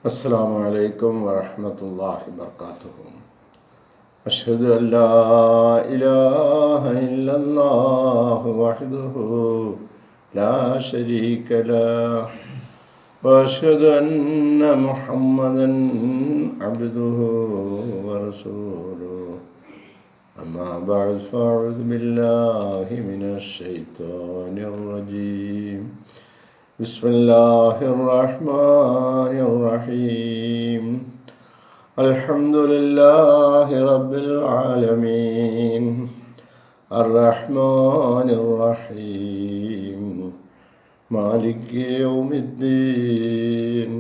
السلام عليكم ورحمة الله وبركاته. أشهد أن لا إله إلا الله وحده لا شريك له وأشهد أن محمدا عبده ورسوله. أما بعد فأعوذ بالله من الشيطان الرجيم. بسم الله الرحمن الرحيم. الحمد لله رب العالمين الرحمن الرحيم مالك يوم الدين.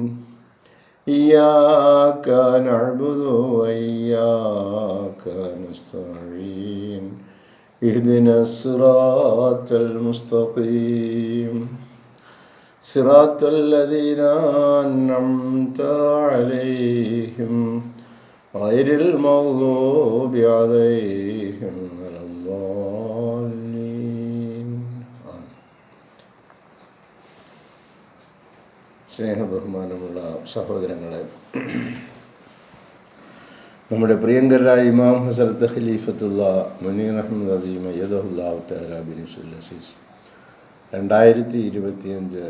إياك نعبد وإياك نستعين. اهدنا الصراط المستقيم صراط الذين أنعمت عليهم غير المغضوب عليهم ولا الضالين. സ്നേഹബഹുമാനമുള്ള സഹോദരങ്ങളെ, നമ്മുടെ പ്രിയങ്കരായ ഇമാം ഹസ്രത്ത് ഖലീഫത്തുള്ള മുനീർ അഹമ്മദ് അസീം അയ്യദഹുല്ലാഹു തആല ബിനിസുൽ അസീസ് 2025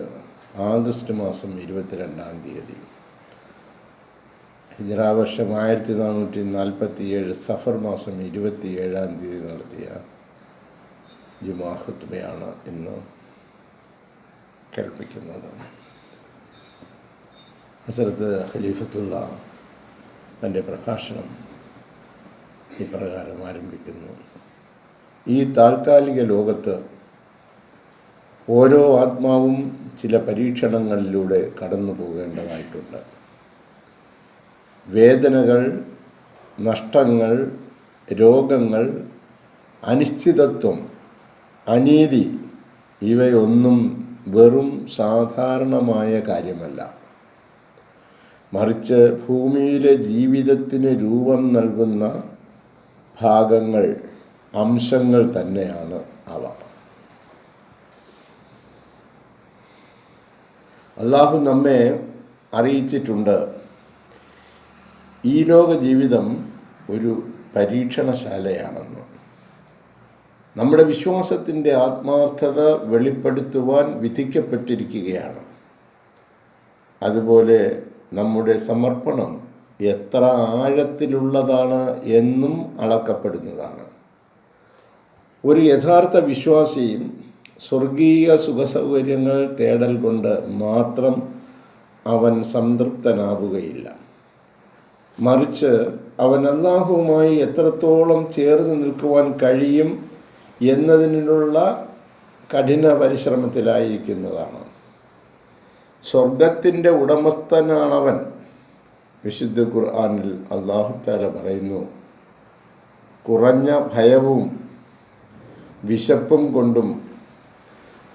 ആഗസ്റ്റ് മാസം 22 ഹിജ്റ വർഷം 1447 സഫർ മാസം 27 നടത്തിയ ജുമാ ഖുത്ബയാണ് ഇന്ന് കേൾപ്പിക്കുന്നത്. ഹസ്രത്ത് ഖലീഫത്തുള്ള തൻ്റെ പ്രഭാഷണം ഇപ്രകാരം ആരംഭിക്കുന്നു. ഈ താൽക്കാലിക ലോകത്ത് ഓരോ ആത്മാവും ചില പരീക്ഷണങ്ങളിലൂടെ കടന്നു പോകേണ്ടതായിട്ടുണ്ട്. വേദനകൾ, നഷ്ടങ്ങൾ, രോഗങ്ങൾ, അനിശ്ചിതത്വം, അനീതി ഇവയൊന്നും വെറും സാധാരണമായ കാര്യമല്ല. മറിച്ച് ഭൂമിയിലെ ജീവിതത്തിന് രൂപം നൽകുന്ന ഭാഗങ്ങൾ, അംശങ്ങൾ തന്നെയാണ് അവ. അള്ളാഹു നമ്മെ അറിയിച്ചിട്ടുണ്ട്, ഈ ലോക ജീവിതം ഒരു പരീക്ഷണശാലയാണെന്ന്. നമ്മുടെ വിശ്വാസത്തിൻ്റെ ആത്മാർത്ഥത വെളിപ്പെടുത്തുവാൻ വിധിക്കപ്പെട്ടിരിക്കുകയാണ്. അതുപോലെ നമ്മുടെ സമർപ്പണം എത്ര ആഴത്തിലുള്ളതാണ് എന്നും അളക്കപ്പെടുന്നതാണ്. ഒരു യഥാർത്ഥ വിശ്വാസിയും സ്വർഗീയ സുഖസൗകര്യങ്ങൾ തേടൽ കൊണ്ട് മാത്രം അവൻ സംതൃപ്തനാവുകയില്ല. മറിച്ച് അവൻ അല്ലാഹുവുമായി എത്രത്തോളം ചേർന്ന് നിൽക്കുവാൻ കഴിയും എന്നതിനുള്ള കഠിന പരിശ്രമത്തിലായിരിക്കുന്നതാണ്. സ്വർഗത്തിൻ്റെ ഉടമസ്ഥനാണവൻ. വിശുദ്ധ ഖുർആനിൽ അല്ലാഹു തആല പറയുന്നു, കുറഞ്ഞ ഭയവും വിശപ്പും കൊണ്ടും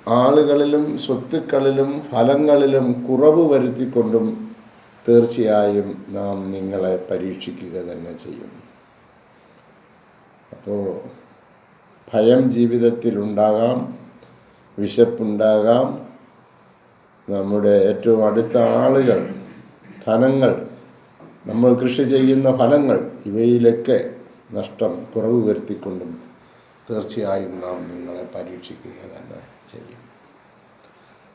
ആളുകളിലും സ്വത്തുക്കളിലും ഫലങ്ങളിലും കുറവ് വരുത്തിക്കൊണ്ടും തീർച്ചയായും നാം നിങ്ങളെ പരീക്ഷിക്കുക തന്നെ ചെയ്യും. അപ്പോൾ ഭയം ജീവിതത്തിലുണ്ടാകാം, വിശപ്പുണ്ടാകാം, നമ്മുടെ ഏറ്റവും അടുത്ത ആളുകൾ, ധനങ്ങൾ, നമ്മൾ കൃഷി ചെയ്യുന്ന ഫലങ്ങൾ, ഇവയിലൊക്കെ നഷ്ടം, കുറവ് വരുത്തിക്കൊണ്ടും തീർച്ചയായും നാം നിങ്ങളെ പരീക്ഷിക്കുക തന്നെ ചെയ്യും.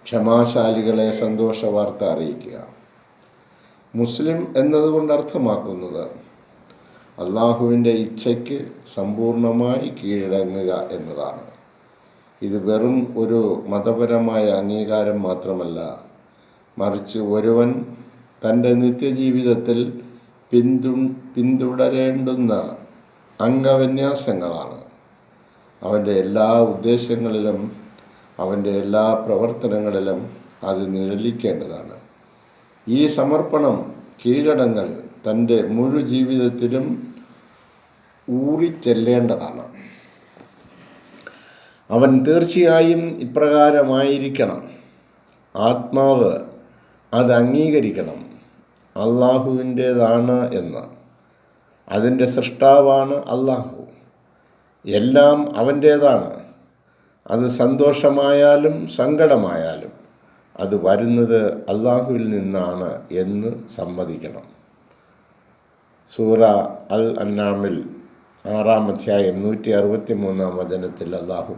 ക്ഷമാശാലികളെ സന്തോഷ വാർത്ത അറിയിക്കുക. മുസ്ലിം എന്നതുകൊണ്ട് അർത്ഥമാക്കുന്നത് അള്ളാഹുവിൻ്റെ ഇച്ഛയ്ക്ക് സമ്പൂർണമായി കീഴടങ്ങുക എന്നതാണ്. ഇത് വെറും ഒരു മതപരമായ അംഗീകാരം മാത്രമല്ല, മറിച്ച് ഒരുവൻ തൻ്റെ നിത്യജീവിതത്തിൽ പിന്തുടരേണ്ടുന്ന അംഗവിന്യാസങ്ങളാണ്. അവൻ്റെ എല്ലാ ഉദ്ദേശങ്ങളിലും അവൻ്റെ എല്ലാ പ്രവർത്തനങ്ങളിലും അത് നിഴലിക്കേണ്ടതാണ്. ഈ സമർപ്പണം, കീഴടങ്ങൽ തൻ്റെ മുഴു ജീവിതത്തിലും ഊറിച്ചെല്ലേണ്ടതാണ്. അവൻ തീർച്ചയായും ഇപ്രകാരമായിരിക്കണം. ആത്മാവ് അത് അംഗീകരിക്കണം, അള്ളാഹുവിൻ്റേതാണ് എന്ന്. അതിൻ്റെ സൃഷ്ടാവാണ് അള്ളാഹു. എല്ലാം അവൻ്റേതാണ്. അത് സന്തോഷമായാലും സങ്കടമായാലും അത് വരുന്നത് അള്ളാഹുവിൽ നിന്നാണ് എന്ന് സമ്മതിക്കണം. സൂറ അൽ അൻആമിൽ 6-ാം അധ്യായം 163-ാം വചനത്തിൽ അള്ളാഹു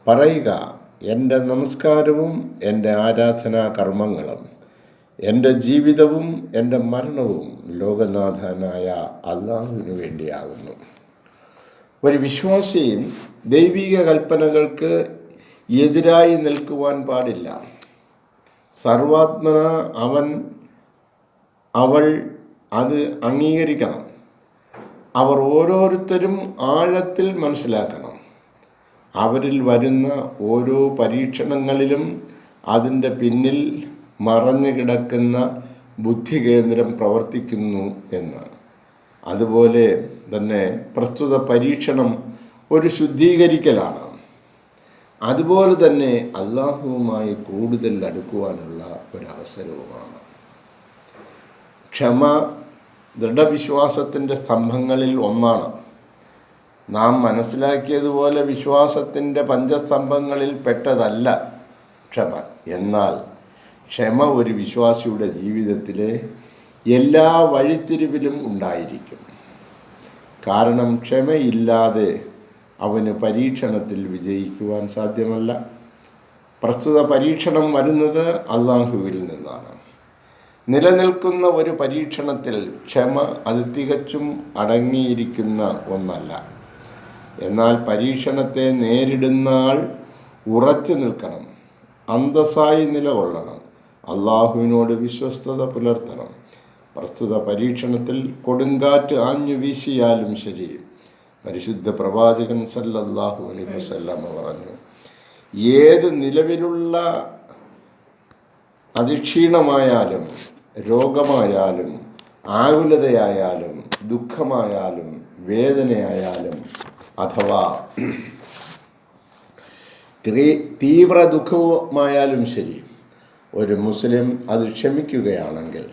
പറയുക, എൻ്റെ നമസ്കാരവും എൻ്റെ ആരാധനാ കർമ്മങ്ങളും എൻ്റെ ജീവിതവും എൻ്റെ മരണവും ലോകനാഥനായ അള്ളാഹുവിന് വേണ്ടിയാകുന്നു. ഒരു വിശ്വാസിയും ദൈവിക കൽപ്പനകൾക്ക് എതിരായി നിൽക്കുവാൻ പാടില്ല. സർവാത്മന അവൾ അത് അംഗീകരിക്കണം. അവർ ഓരോരുത്തരും ആഴത്തിൽ മനസ്സിലാക്കണം. അവരിൽ വരുന്ന ഓരോ പരീക്ഷണങ്ങളിലും അതിൻ്റെ പിന്നിൽ മറഞ്ഞു കിടക്കുന്ന ബുദ്ധികേന്ദ്രം പ്രവർത്തിക്കുന്നു എന്ന്. അതുപോലെ തന്നെ പ്രസ്തുത പരീക്ഷണം ഒരു ശുദ്ധീകരിക്കലാണ്. അതുപോലെ തന്നെ അള്ളാഹുവുമായി കൂടുതൽ അടുക്കുവാനുള്ള ഒരവസരവുമാണ്. ക്ഷമ ദൃഢവിശ്വാസത്തിൻ്റെ സ്തംഭങ്ങളിൽ ഒന്നാണ്. നാം മനസ്സിലാക്കിയതുപോലെ വിശ്വാസത്തിൻ്റെ പഞ്ചസ്തംഭങ്ങളിൽ പെട്ടതല്ല ക്ഷമ. എന്നാൽ ക്ഷമ ഒരു വിശ്വാസിയുടെ ജീവിതത്തിലെ എല്ലാ വഴിത്തിരിവിലും ഉണ്ടായിരിക്കും. കാരണം ക്ഷമയില്ലാതെ അവന് പരീക്ഷണത്തിൽ വിജയിക്കുവാൻ സാധ്യമല്ല. പ്രസ്തുത പരീക്ഷണം വരുന്നത് അള്ളാഹുവിൽ നിന്നാണ്. നിലനിൽക്കുന്ന ഒരു പരീക്ഷണത്തിൽ ക്ഷമ അത് തികച്ചും അടങ്ങിയിരിക്കുന്ന ഒന്നല്ല. എന്നാൽ പരീക്ഷണത്തെ നേരിടുന്ന ആൾ ഉറച്ചു നിൽക്കണം, അന്തസ്സായി നിലകൊള്ളണം, അള്ളാഹുവിനോട് വിശ്വസ്തത പുലർത്തണം. പ്രസ്തുത പരീക്ഷണത്തിൽ കൊടുങ്കാറ്റ് ആഞ്ഞു വീശിയാലും ശരി, പരിശുദ്ധ പ്രവാചകൻ സല്ലല്ലാഹു അലൈഹി വസല്ലം പറഞ്ഞു, ഏത് നിലവിലുള്ള അതിക്ഷീണമായാലും രോഗമായാലും ആകുലതയായാലും ദുഃഖമായാലും വേദനയായാലും അഥവാ തീവ്ര ദുഃഖവുമായാലും ശരി, ഒരു മുസ്ലിം അത് ക്ഷമിക്കുകയാണെങ്കിൽ,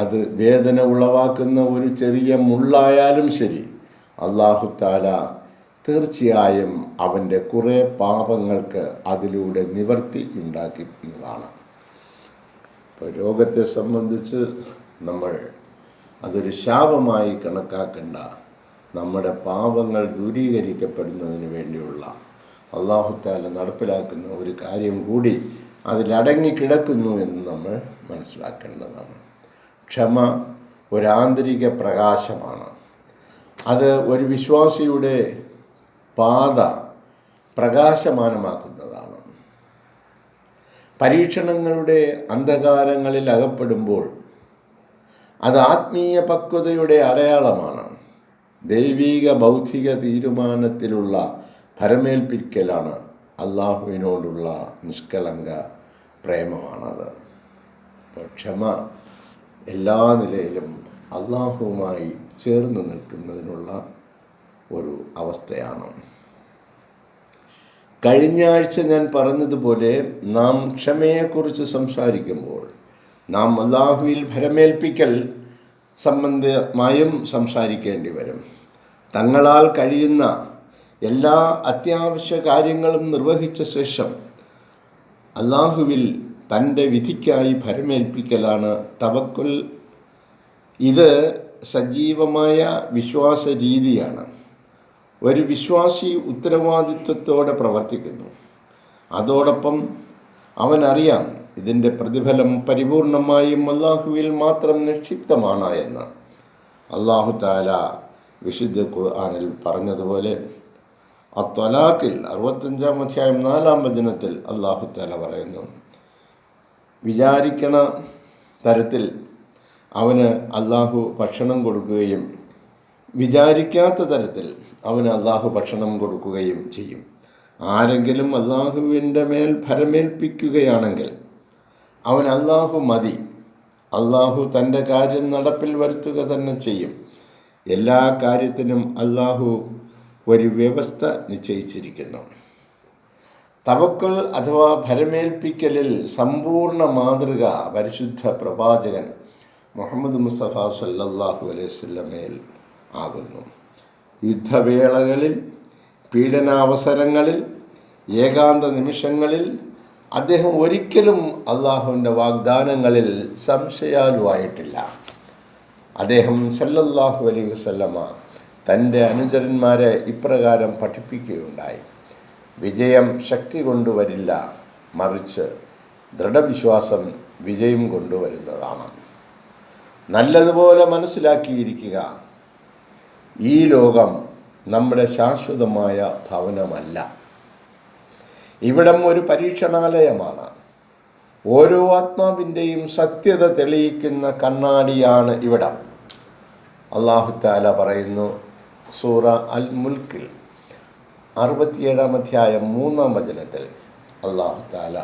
അത് വേദന ഉളവാക്കുന്ന ഒരു ചെറിയ മുള്ളായാലും ശരി, അല്ലാഹു തആല തീർച്ചയായും അവൻ്റെ കുറേ പാപങ്ങൾക്ക് അതിലൂടെ നിവർത്തി ഉണ്ടാക്കുന്നതാണ്. ഇപ്പോൾ രോഗത്തെ സംബന്ധിച്ച് നമ്മൾ അതൊരു ശാപമായി കണക്കാക്കേണ്ട, നമ്മുടെ പാപങ്ങൾ ദൂരീകരിക്കപ്പെടുന്നതിന് വേണ്ടിയുള്ള അല്ലാഹു തആല നടപ്പിലാക്കുന്ന ഒരു കാര്യം കൂടി അതിലടങ്ങിക്കിടക്കുന്നു എന്ന് നമ്മൾ മനസ്സിലാക്കേണ്ടതാണ്. ക്ഷമ ഒരാന്തരിക പ്രകാശമാണ്. അത് ഒരു വിശ്വാസിയുടെ പാത പ്രകാശമാനമാക്കുന്നതാണ്. പരീക്ഷണങ്ങളുടെ അന്ധകാരങ്ങളിൽ അകപ്പെടുമ്പോൾ അത് ആത്മീയ പക്വതയുടെ അടയാളമാണ്. ദൈവിക ബൗദ്ധിക തീരുമാനത്തിലുള്ള ഭരമേൽപ്പിക്കലാണ്. അള്ളാഹുവിനോടുള്ള നിഷ്കളങ്ക പ്രേമമാണത്. ക്ഷമ എല്ലാ നിലയിലും അള്ളാഹുവുമായി ചേർന്ന് നിൽക്കുന്നതിനുള്ള ഒരു അവസ്ഥയാണ്. കഴിഞ്ഞ ആഴ്ച ഞാൻ പറഞ്ഞതുപോലെ നാം ക്ഷമയെക്കുറിച്ച് സംസാരിക്കുമ്പോൾ നാം അള്ളാഹുവിൽ ഭരമേൽപ്പിക്കൽ സംബന്ധമായും സംസാരിക്കേണ്ടി വരും. തങ്ങളാൽ കഴിയുന്ന എല്ലാ അത്യാവശ്യ കാര്യങ്ങളും നിർവഹിച്ച ശേഷം അള്ളാഹുവിൽ തൻ്റെ വിധിക്കായി ഭരമേൽപ്പിക്കലാണ് തവക്കുൽ. ഇത് സജീവമായ വിശ്വാസ രീതിയാണ്. ഒരു വിശ്വാസി ഉത്തരവാദിത്വത്തോടെ പ്രവർത്തിക്കുന്നു. അതോടൊപ്പം അവനറിയാം ഇതിൻ്റെ പ്രതിഫലം പരിപൂർണമായും അള്ളാഹുവിൽ മാത്രം നിക്ഷിപ്തമാണ് എന്ന്. അള്ളാഹു തആല വിശുദ്ധ ഖുർആനിൽ പറഞ്ഞതുപോലെ അത്വലാഖിൽ 65-ാം അധ്യായം 4-ാം വചനത്തിൽ അള്ളാഹു തആല പറയുന്നു, വിചാരിക്കണ തരത്തിൽ അവന് അള്ളാഹു ഭക്ഷണം കൊടുക്കുകയും വിചാരിക്കാത്ത തരത്തിൽ അവന് അള്ളാഹു ഭക്ഷണം കൊടുക്കുകയും ചെയ്യും. ആരെങ്കിലും അള്ളാഹുവിൻ്റെ മേൽ ഭരമേൽപ്പിക്കുകയാണെങ്കിൽ അവൻ അള്ളാഹു മതി, അള്ളാഹു തൻ്റെ കാര്യം നടപ്പിൽ വരുത്തുക തന്നെ ചെയ്യും. എല്ലാ കാര്യത്തിനും അള്ളാഹു ഒരു വ്യവസ്ഥ നിശ്ചയിച്ചിരിക്കുന്നു. തവക്കുൽ അഥവാ ഭരമേൽപ്പിക്കലിൽ സമ്പൂർണ്ണ മാതൃക പരിശുദ്ധ പ്രവാചകൻ മുഹമ്മദ് മുസ്തഫ സല്ലല്ലാഹു അലൈഹി വസല്ലമയിൽ ആകുന്നു. യുദ്ധവേളകളിൽ, പീഡനാവസരങ്ങളിൽ, ഏകാന്ത നിമിഷങ്ങളിൽ അദ്ദേഹം ഒരിക്കലും അള്ളാഹുവിൻ്റെ വാഗ്ദാനങ്ങളിൽ സംശയാലുവായിട്ടില്ല. അദ്ദേഹം സല്ലല്ലാഹു അലൈഹി വസല്ലമ തൻ്റെ അനുചരന്മാരെ ഇപ്രകാരം പഠിപ്പിക്കുകയുണ്ടായി: വിജയം ശക്തി കൊണ്ടുവരില്ല, മറിച്ച് ദൃഢവിശ്വാസം വിജയം കൊണ്ടുവരുന്നതാണ്. നല്ലതുപോലെ മനസ്സിലാക്കിയിരിക്കുക, ഈ ലോകം നമ്മുടെ ശാശ്വതമായ ഭവനമല്ല. ഇവിടം ഒരു പരീക്ഷണാലയമാണ്. ഓരോ ആത്മാവിൻ്റെയും സത്യത തെളിയിക്കുന്ന കണ്ണാടിയാണ് ഇവിടം. അല്ലാഹു തആല പറയുന്നു സൂറ അൽ മുൽക്കിൽ 67-ാം അധ്യായം 3-ാം വചനത്തിൽ അല്ലാഹു തആല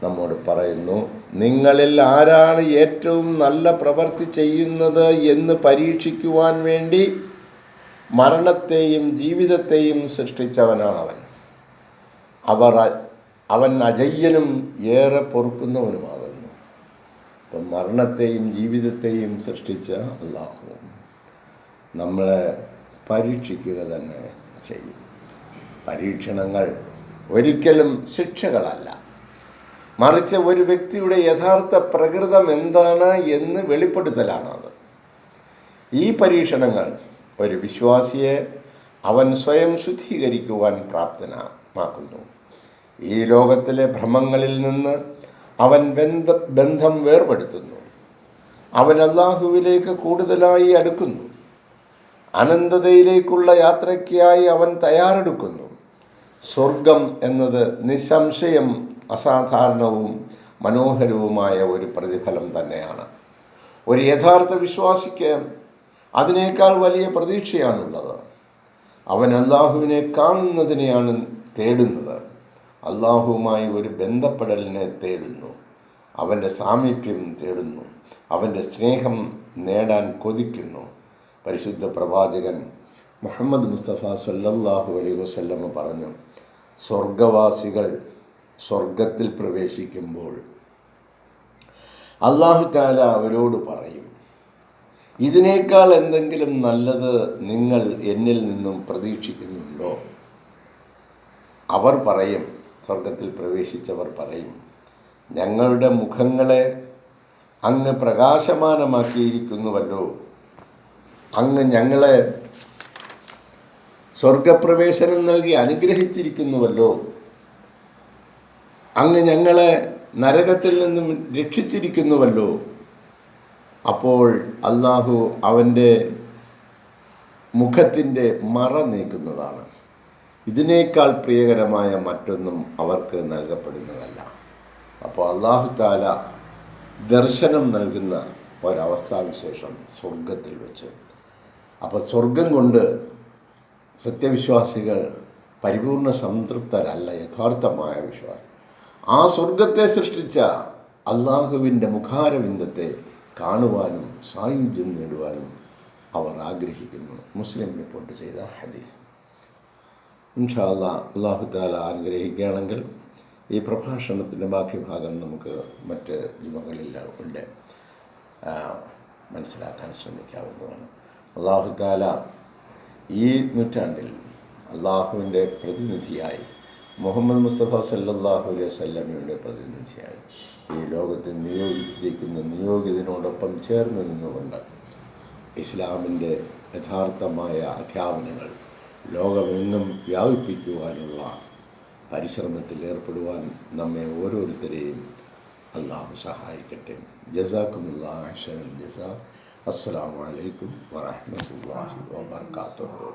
നമ്മോട് പറയുന്നു, നിങ്ങളിൽ ആരാണ് ഏറ്റവും നല്ല പ്രവൃത്തി ചെയ്യുന്നത് എന്ന് പരീക്ഷിക്കുവാൻ വേണ്ടി മരണത്തെയും ജീവിതത്തെയും സൃഷ്ടിച്ചവനാണവൻ. അവൻ അജയ്യനും ഏറെ പൊറുക്കുന്നവനുമാകുന്നു. അപ്പം മരണത്തെയും ജീവിതത്തെയും സൃഷ്ടിച്ച അല്ലാഹു നമ്മളെ പരീക്ഷിക്കുക തന്നെ ചെയ്യും. പരീക്ഷണങ്ങൾ ഒരിക്കലും ശിക്ഷകളല്ല, മറിച്ച് ഒരു വ്യക്തിയുടെ യഥാർത്ഥ പ്രകൃതം എന്താണ് എന്ന് വെളിപ്പെടുത്തലാണത്. ഈ പരീക്ഷണങ്ങൾ ഒരു വിശ്വാസിയെ അവൻ സ്വയം ശുദ്ധീകരിക്കുവാൻ പ്രാപ്തനാക്കുന്നു. ഈ ലോകത്തിലെ ഭ്രമങ്ങളിൽ നിന്ന് അവൻ ബന്ധം വേർപെടുത്തുന്നു. അവൻ അല്ലാഹുവിലേക്ക് കൂടുതലായി അടുക്കുന്നു. അനന്തതയിലേക്കുള്ള യാത്രയ്ക്കായി അവൻ തയ്യാറെടുക്കുന്നു. സ്വർഗം എന്നത് നിസ്സംശയം അസാധാരണവും മനോഹരവുമായ ഒരു പ്രതിഫലം തന്നെയാണ്. ഒരു യഥാർത്ഥ വിശ്വാസിക്ക് അതിനേക്കാൾ വലിയ പ്രതീക്ഷയാണുള്ളത്. അവൻ അല്ലാഹുവിനെ കാണുന്നതിനെയാണ് തേടുന്നത്. അല്ലാഹുവുമായി ഒരു ബന്ധപ്പെടലിനെ തേടുന്നു. അവൻ്റെ സാമീപ്യം തേടുന്നു. അവൻ്റെ സ്നേഹം നേടാൻ കൊതിക്കുന്നു. പരിശുദ്ധ പ്രവാചകൻ മുഹമ്മദ് മുസ്തഫ സല്ലല്ലാഹു അലൈഹി വസല്ലം പറഞ്ഞു, സ്വർഗവാസികൾ സ്വർഗത്തിൽ പ്രവേശിക്കുമ്പോൾ അല്ലാഹു തആല അവരോട് പറയും, ഇതിനേക്കാൾ എന്തെങ്കിലും നല്ലത് നിങ്ങൾ എന്നിൽ നിന്നും പ്രതീക്ഷിക്കുന്നുണ്ടോ? അവർ പറയും, സ്വർഗത്തിൽ പ്രവേശിച്ചവർ പറയും, ഞങ്ങളുടെ മുഖങ്ങളെ അങ്ങ് പ്രകാശമാനമാക്കിയിരിക്കുന്നുവല്ലോ, അങ്ങ് ഞങ്ങളെ സ്വർഗപ്രവേശനം നൽകി അനുഗ്രഹിച്ചിരിക്കുന്നുവല്ലോ, അങ്ങ് ഞങ്ങളെ നരകത്തിൽ നിന്നും രക്ഷിച്ചിരിക്കുന്നുവല്ലോ. അപ്പോൾ അല്ലാഹു അവൻ്റെ മുഖത്തിൻ്റെ മറ നീക്കുന്നതാണ്. ഇതിനേക്കാൾ പ്രിയകരമായ മറ്റൊന്നും അവർക്ക് നൽകപ്പെടുന്നതല്ല. അപ്പോൾ അല്ലാഹു തആല ദർശനം നൽകുന്ന ഒരവസ്ഥാവിശേഷം സ്വർഗത്തിൽ വെച്ച്. അപ്പോൾ സ്വർഗം കൊണ്ട് സത്യവിശ്വാസികൾ പരിപൂർണ സംതൃപ്തരല്ല, യഥാർത്ഥമായ വിശ്വാസം. ആ സ്വർഗത്തെ സൃഷ്ടിച്ച അല്ലാഹുവിൻ്റെ മുഖാരവിന്ദത്തെ കാണുവാനും സായുജ്യം നേടുവാനും അവർ ആഗ്രഹിക്കുന്നു. മുസ്ലിം റിപ്പോർട്ട് ചെയ്ത ഹദീസ്. ഇൻഷാ അല്ലാഹ് അല്ലാഹു തആല അനുഗ്രഹിക്കുകയാണെങ്കിൽ ഈ പ്രഭാഷണത്തിൻ്റെ ബാക്കി ഭാഗം നമുക്ക് മറ്റ് ജുമകളിൽ ഉണ്ട് മനസ്സിലാക്കാൻ ശ്രമിക്കാവുന്നതാണ്. അല്ലാഹു തആല ഈ നൂറ്റാണ്ടിൽ അല്ലാഹുവിൻ്റെ പ്രതിനിധിയായി മുഹമ്മദ് മുസ്തഫ സല്ലല്ലാഹു അലൈഹി വസല്ലമയുടെ പ്രതിനിധിയായി ഈ ലോകത്തെ നിയോഗിച്ചിരിക്കുന്ന നിയോഗിതനോടൊപ്പം ചേർന്ന് നിന്നുകൊണ്ട് ഇസ്ലാമിൻ്റെ യഥാർത്ഥമായ അധ്യാപനങ്ങൾ ലോകമെങ്ങും വ്യാപിപ്പിക്കുവാനുള്ള പരിശ്രമത്തിൽ ഏർപ്പെടുവാൻ നമ്മെ ഓരോരുത്തരെയും അല്ലാഹു സഹായിക്കട്ടെ. ജസാക്കുമുല്ലാഹു അഹ്സനൽ ജസാ. അസ്സലാമു അലൈക്കും വറഹ്മത്തുള്ളാഹി വബറകാതുഹു.